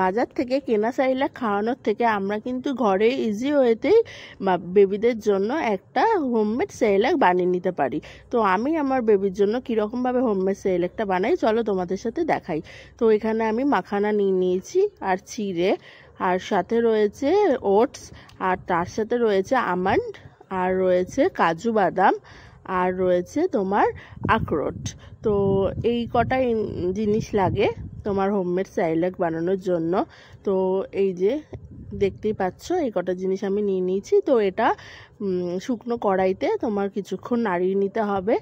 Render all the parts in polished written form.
বাজার থেকে কেনা সেরেলাক খাওয়ানোর থেকে আমরা কিন্তু ঘরে ইজি ওয়েতেই বেবিদের জন্য একটা হোমমেড সেরেলাক বানিয়ে নিতে পারি। তো আমি আমার বেবির জন্য কীরকমভাবে হোমমেড সেরেলাকটা বানাই চলো তোমাদের সাথে দেখাই। তো এখানে আমি মাখানা নিয়ে নিয়েছি আর চিড়ে, আর সাথে রয়েছে ওটস, আর তার সাথে রয়েছে আমন্ড, আর রয়েছে কাজু বাদাম, আর রয়েছে তোমার আখরোট। তো এই কটা জিনিস লাগে তোমার হোমমেড সেরেলাক বানানোর জন্য। তো এই যে দেখতেই পাচ্ছ এই কটা জিনিস আমি নিয়ে নিয়েছি। তো এটা শুকনো কড়াইতে তোমার কিছুক্ষণ নাড়িয়ে নিতে হবে,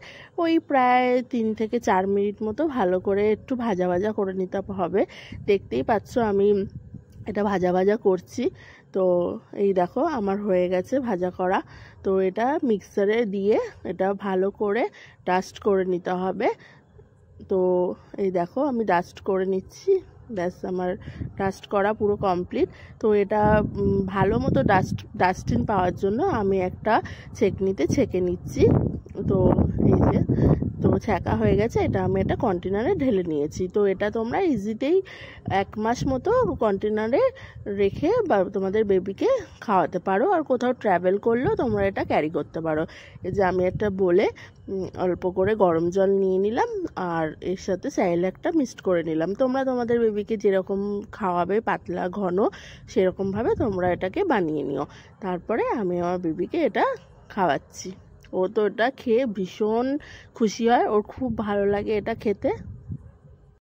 ওই প্রায় 3 থেকে 4 মিনিট মতো ভালো করে একটু ভাজা ভাজা করে নিতে হবে। দেখতেই পাচ্ছ আমি এটা ভাজা ভাজা করছি। তো এই দেখো আমার হয়ে গেছে ভাজা করা। তো এটা মিক্সারে দিয়ে এটা ভালো করে ডাস্ট করে নিতে হবে। তো এই দেখো আমি ডাস্ট করে নিচ্ছি, ব্যাস আমার ডাস্ট করা পুরো কমপ্লিট। তো এটা ভালো মতো ডাস্টিন পাওয়ার জন্য আমি একটা ছেঁকনিতে ছেঁকে নিচ্ছি। তো এই যে তো ছ্যাঁকা হয়ে গেছে, এটা আমি একটা কন্টেনারে ঢেলে নিয়েছি। তো এটা তোমরা ইজিতেই 1 মাস মতো কন্টেনারে রেখে বা তোমাদের বেবিকে খাওয়াতে পারো, আর কোথাও ট্রাভেল করলেও তোমরা এটা ক্যারি করতে পারো। এই যে আমি একটা বলে অল্প করে গরম জল নিয়ে নিলাম, আর এর সাথে সেরেলাকটা মিক্সড করে নিলাম। তোমরা তোমাদের বেবিকে যেরকম খাওয়াবে পাতলা ঘন সেরকমভাবে তোমরা এটাকে বানিয়ে নিও। তারপরে আমি আমার বেবিকে এটা খাওয়াচ্ছি। ও তো এটা খেয়ে ভীষণ খুশি হয়, ওর খুব ভালো লাগে এটা খেতে।